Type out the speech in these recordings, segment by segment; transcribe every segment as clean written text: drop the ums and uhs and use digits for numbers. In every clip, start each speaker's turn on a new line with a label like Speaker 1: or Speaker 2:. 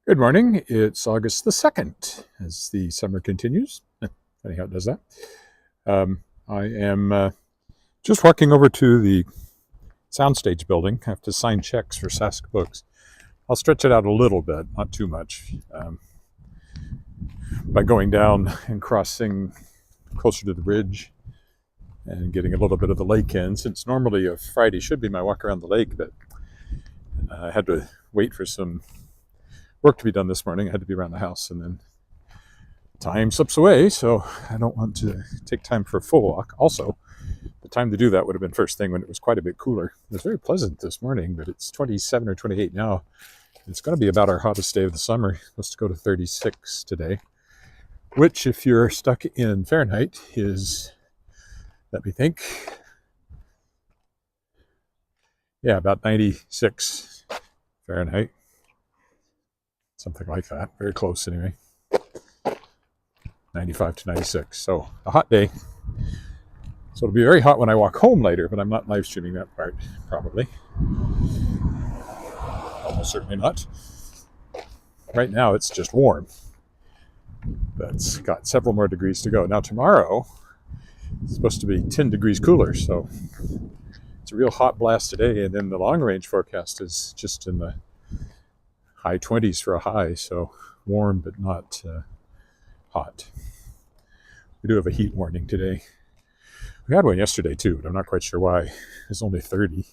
Speaker 1: Good morning. It's August the 2nd as the summer continues. Funny how it does that. I am just walking over to the Soundstage building. I have to sign checks for Sask books. I'll stretch it out a little bit, not too much, by going down and crossing closer to the bridge and getting a little bit of the lake in, since normally a Friday should be my walk around the lake, but I had to wait for some work to be done this morning. I had to be around the house, and then time slips away, so I don't want to take time for a full walk. Also, the time to do that would have been first thing when it was quite a bit cooler. It was very pleasant this morning, but it's 27 or 28 now. It's going to be about our hottest day of the summer. It's supposed to go to 36 today, which, if you're stuck in Fahrenheit, is, let me think, yeah, about 96 Fahrenheit. Something like that. Very close anyway. 95 to 96. So a hot day. So it'll be very hot when I walk home later, but I'm not live streaming that part, probably. Almost certainly not. Right now it's just warm. But it's got several more degrees to go. Now tomorrow it's supposed to be 10 degrees cooler, so it's a real hot blast today, and then the long range forecast is just in the high 20s for a high, so warm but not hot. We do have a heat warning today. We had one yesterday too, but I'm not quite sure why. It's only 30.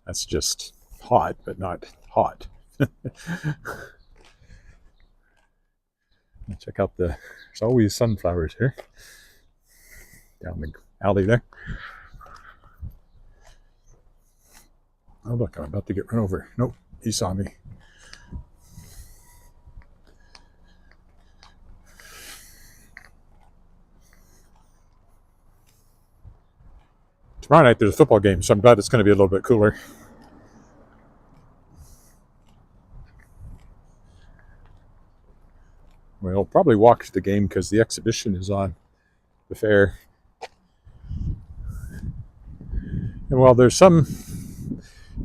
Speaker 1: That's just hot, but not hot. Check out there's always sunflowers here down the alley there. Oh look, I'm about to get run over. Nope, he saw me. Tomorrow night there's a football game, so I'm glad it's going to be a little bit cooler. We'll probably walk to the game because the exhibition is on the fair. And while there's some,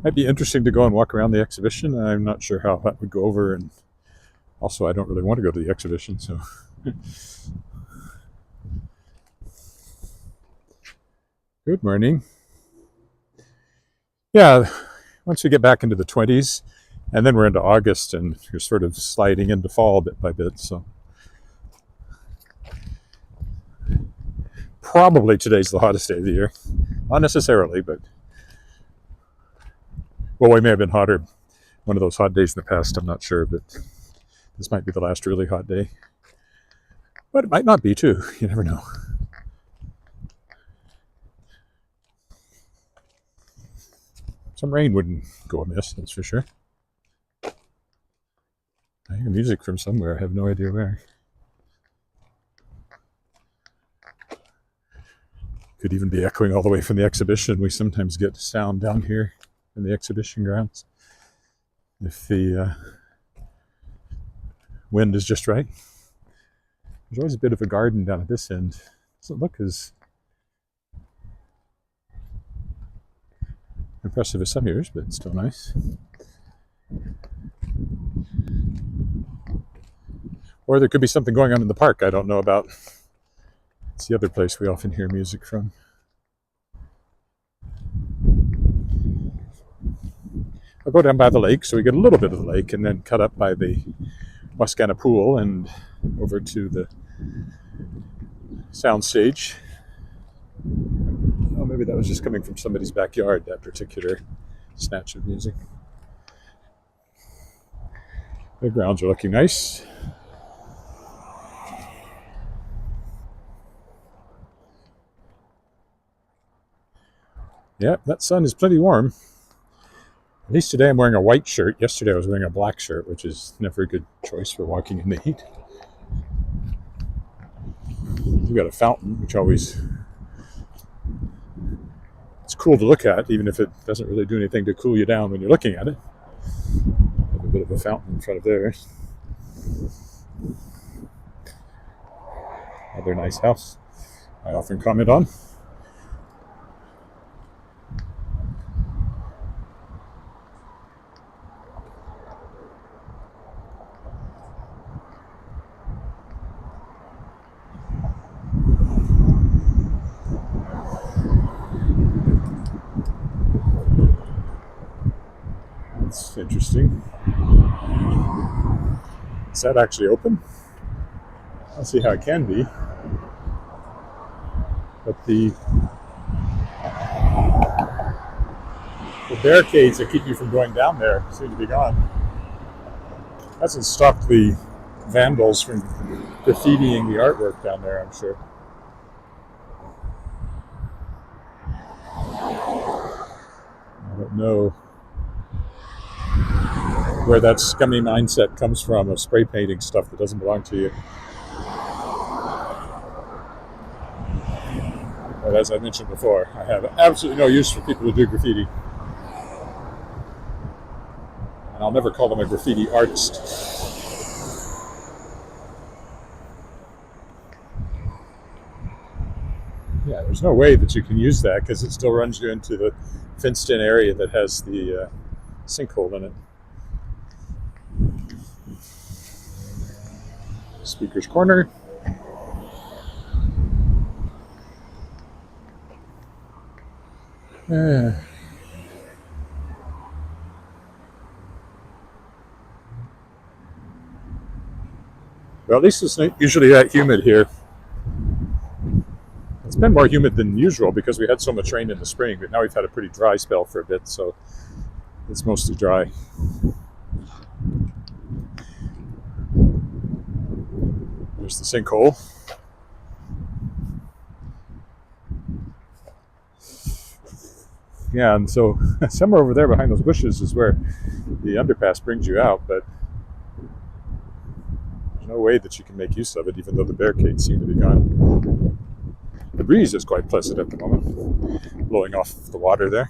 Speaker 1: might be interesting to go and walk around the exhibition, I'm not sure how that would go over, and also I don't really want to go to the exhibition, so. Good morning. Yeah, once we get back into the 20s, and then we're into August, and you're sort of sliding into fall bit by bit, so. Probably today's the hottest day of the year. Not necessarily, but, well, we may have been hotter one of those hot days in the past, I'm not sure, but this might be the last really hot day. But it might not be too, you never know. Some rain wouldn't go amiss, that's for sure. I hear music from somewhere, I have no idea where. Could even be echoing all the way from the exhibition. We sometimes get sound down here in the exhibition grounds if the wind is just right. There's always a bit of a garden down at this end. Doesn't look as impressive as some years, but it's still nice. Or there could be something going on in the park I don't know about. It's the other place we often hear music from. I'll go down by the lake, so we get a little bit of the lake, and then cut up by the Wascana Pool and over to the Soundstage. Oh, maybe that was just coming from somebody's backyard, that particular snatch of music. The grounds are looking nice. Yeah, that sun is plenty warm. At least today I'm wearing a white shirt. Yesterday I was wearing a black shirt, which is never a good choice for walking in the heat. We've got a fountain, which always, it's cool to look at, even if it doesn't really do anything to cool you down when you're looking at it. I have a bit of a fountain in front of there. Another nice house I often comment on. That's interesting. Is that actually open? I'll see how it can be. But the barricades that keep you from going down there seem to be gone. Hasn't stopped the vandals from graffitiing the artwork down there, I'm sure. I don't know where that scummy mindset comes from of spray painting stuff that doesn't belong to you. But as I mentioned before, I have absolutely no use for people who do graffiti. And I'll never call them a graffiti artist. Yeah, there's no way that you can use that because it still runs you into the fenced-in area that has the sinkhole in it. Speaker's Corner. Well, at least it's not usually that humid here. It's been more humid than usual because we had so much rain in the spring, but now we've had a pretty dry spell for a bit, so it's mostly dry. There's the sinkhole. Yeah, and so somewhere over there behind those bushes is where the underpass brings you out, but there's no way that you can make use of it, even though the barricades seem to be gone. The breeze is quite pleasant at the moment, blowing off the water there.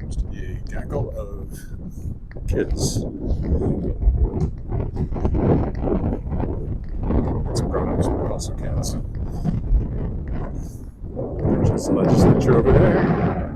Speaker 1: Seems to be a gaggle of kids. Some grown-ups, but also kids. There's the legislature over there.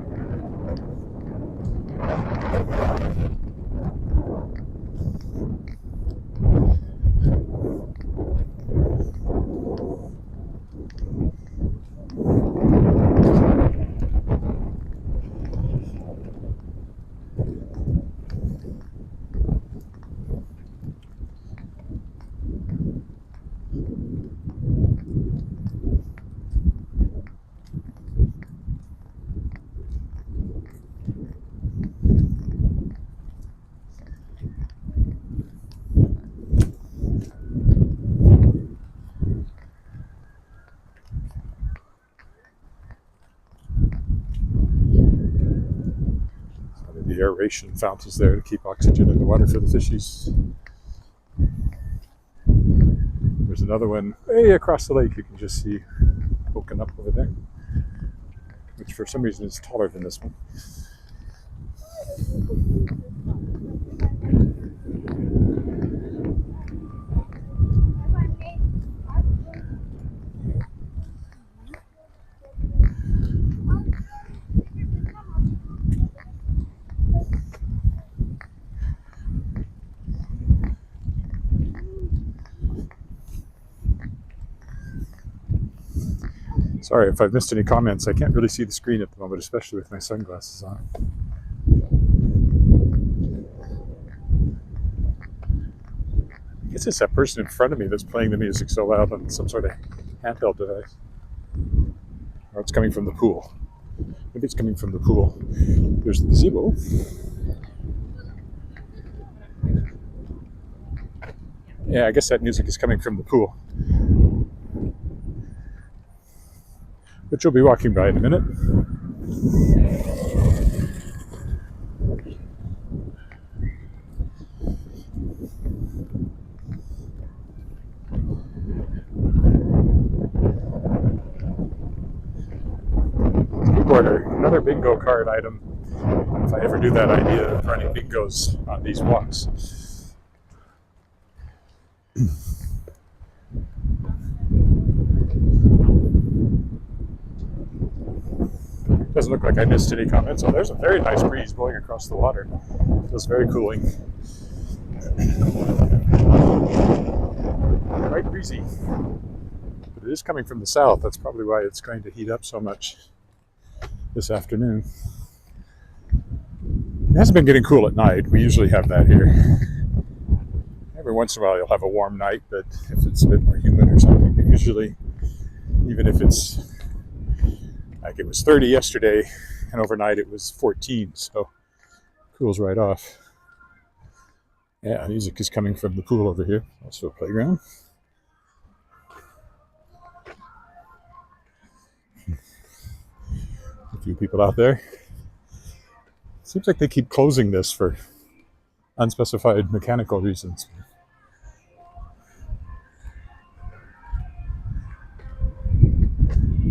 Speaker 1: The aeration fountains there to keep oxygen in the water for the fishies. There's another one way across the lake you can just see poking up over there, which for some reason is taller than this one. Sorry if I've missed any comments. I can't really see the screen at the moment, especially with my sunglasses on. I guess it's that person in front of me that's playing the music so loud on some sort of handheld device. Or it's coming from the pool. Maybe it's coming from the pool. There's the gazebo. Yeah, I guess that music is coming from the pool, which we'll be walking by in a minute. Skateboarder, another bingo card item. If I ever do that idea of running bingos on these walks. Doesn't look like I missed any comments. Oh, there's a very nice breeze blowing across the water. It feels very cooling. Quite breezy. But It is coming from the south. That's probably why it's going to heat up so much this afternoon. It hasn't been getting cool at night. We usually have that here. Every once in a while you'll have a warm night, but if it's a bit more humid or something, but usually, even if it's like it was 30 yesterday and overnight it was 14, so it cools right off. Yeah, music is coming from the pool over here, also a playground. A few people out there. Seems like they keep closing this for unspecified mechanical reasons.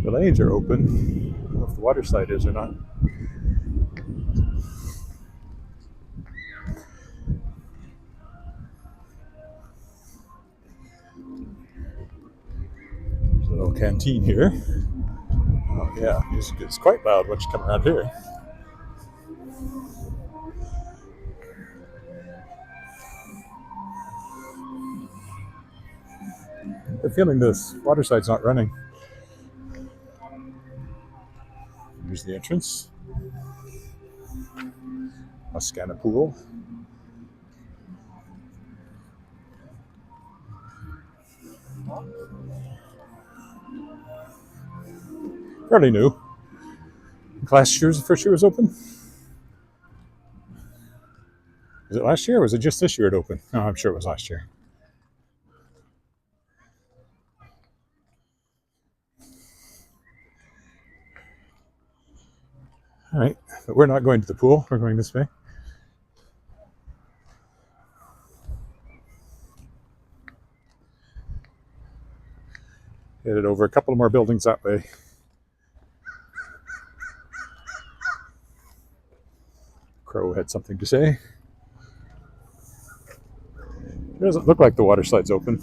Speaker 1: The lanes are open. I don't know if the water slide is or not. There's a little canteen here. Oh yeah, music is quite loud once you come around here. I'm feeling this water slide's not running. Here's the entrance. Muscana Pool. Fairly new. Last year's the first year it was open. Was it last year or was it just this year it opened? No, I'm sure it was last year. All right, but we're not going to the pool. We're going this way. Headed over a couple more buildings that way. Crow had something to say. It doesn't look like the water slide's open.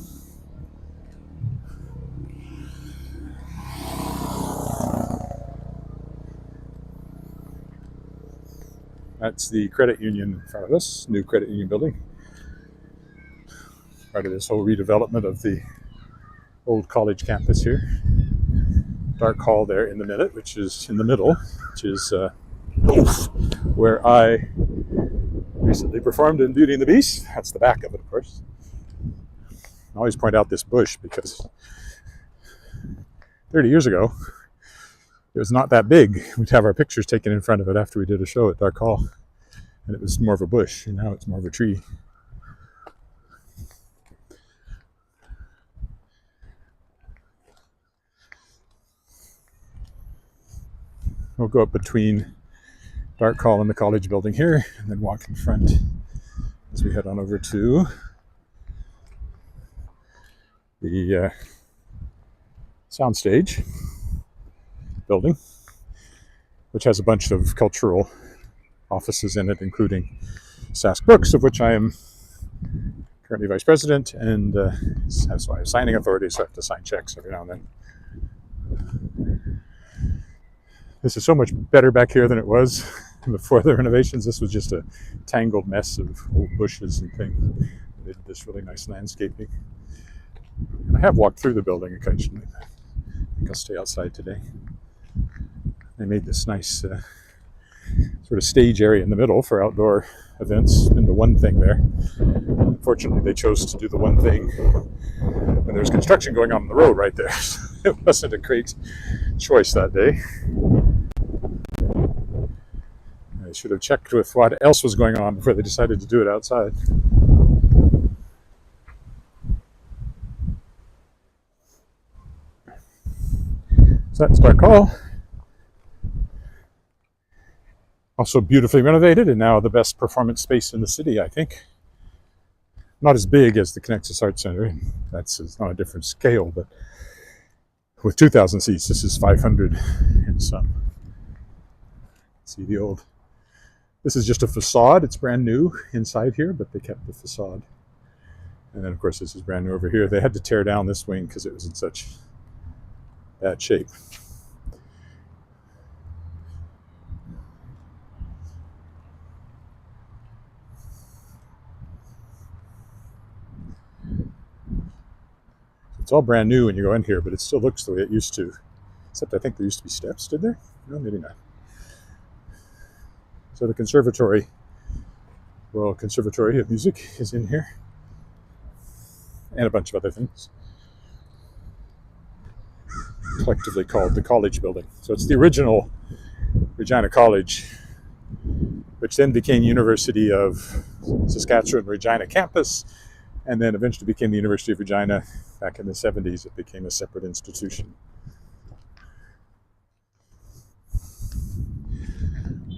Speaker 1: That's the credit union in front of us, new credit union building. Part of this whole redevelopment of the old college campus here. Dark hall there in the middle, which is where I recently performed in Beauty and the Beast. That's the back of it, of course. I always point out this bush because 30 years ago, it was not that big. We'd have our pictures taken in front of it after we did a show at Dark Hall. And it was more of a bush, and now it's more of a tree. We'll go up between Dark Hall and the college building here, and then walk in front as we head on over to the Soundstage building, which has a bunch of cultural offices in it, including Sask Books, of which I am currently vice president, and that's why I have signing authority, so I have to sign checks every now and then. This is so much better back here than it was before the renovations. This was just a tangled mess of old bushes and things. They did this really nice landscaping. And I have walked through the building occasionally. I think I'll stay outside today. They made this nice sort of stage area in the middle for outdoor events. Been to one thing there. Unfortunately, they chose to do the one thing when there was construction going on the road right there. So it wasn't a great choice that day. I should have checked with what else was going on before they decided to do it outside. So that's Dark Hall. Also beautifully renovated, and now the best performance space in the city, I think. Not as big as the Connexus Arts Center. That's on a different scale, but with 2,000 seats, this is 500 and some. See the old. This is just a facade. It's brand new inside here, but they kept the facade. And then, of course, this is brand new over here. They had to tear down this wing because it was in such bad shape. It's all brand new when you go in here, but it still looks the way it used to. Except I think there used to be steps, did there? No, maybe not. So the conservatory, Royal Conservatory of Music, is in here. And a bunch of other things. Collectively called the College Building. So it's the original Regina College, which then became University of Saskatchewan Regina campus, and then eventually became the University of Regina. Back in the 70s, it became a separate institution.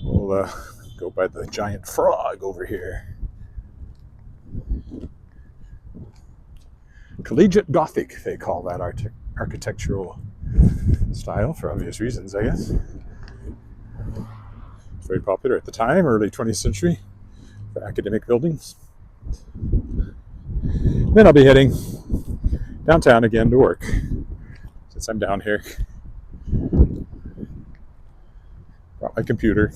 Speaker 1: We'll go by the giant frog over here. Collegiate Gothic, they call that architectural style, for obvious reasons, I guess. It's very popular at the time, early 20th century, for academic buildings. Then I'll be heading downtown again to work, since I'm down here. Brought my computer.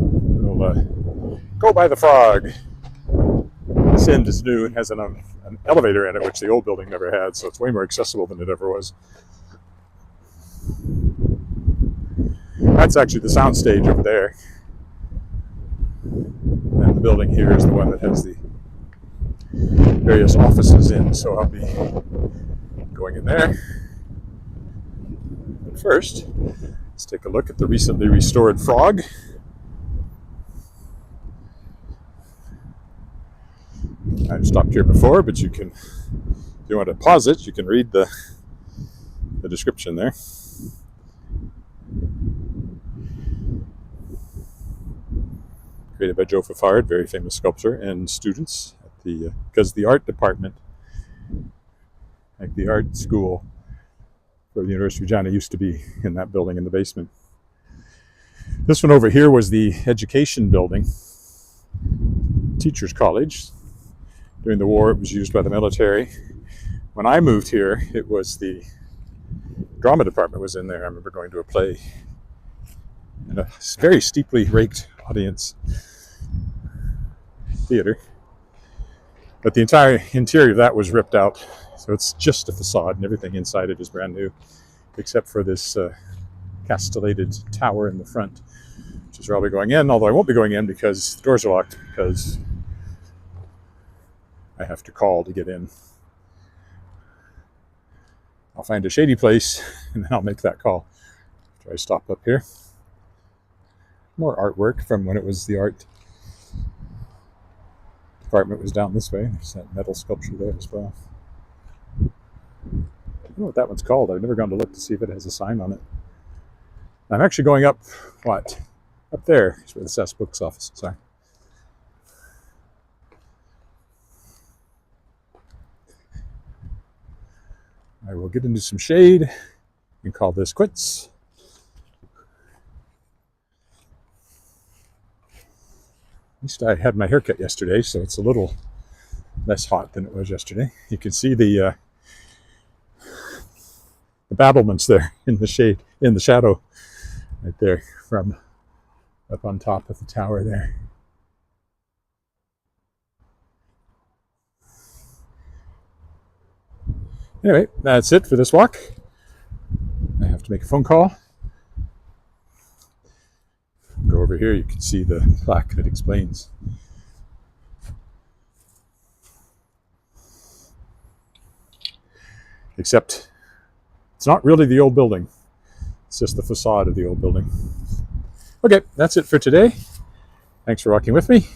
Speaker 1: We'll go by the frog. This end is new and has an elevator in it, which the old building never had, so it's way more accessible than it ever was. That's actually the Soundstage over there. And the building here is the one that has the various offices in, so I'll be going in there. But first, let's take a look at the recently restored frog. I've stopped here before, but you can, if you want to pause it, you can read the description there. Created by Joe Fafard, very famous sculptor, and students at because the art department, like the art school for the University of Regina, used to be in that building in the basement. This one over here was the education building, Teachers College. During the war, it was used by the military. When I moved here, it was the drama department was in there. I remember going to a play in a very steeply raked audience theater. But the entire interior of that was ripped out. So it's just a facade, and everything inside it is brand new, except for this castellated tower in the front, which is where I'll be going in, although I won't be going in because the doors are locked, because I have to call to get in. I'll find a shady place, and then I'll make that call after I stop up here. More artwork from when it was the art department was down this way. There's that metal sculpture there as well. I don't know what that one's called. I've never gone to look to see if it has a sign on it. I'm actually going up, what? Up there is where the Sask Books offices are. I will get into some shade and call this quits. At least I had my haircut yesterday, so it's a little less hot than it was yesterday. You can see the battlements there in the shade, in the shadow, right there from up on top of the tower there. Anyway, that's it for this walk. I have to make a phone call. Go over here, you can see the plaque that explains. Except it's not really the old building. It's just the facade of the old building. Okay, that's it for today. Thanks for walking with me.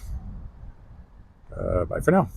Speaker 1: Bye for now.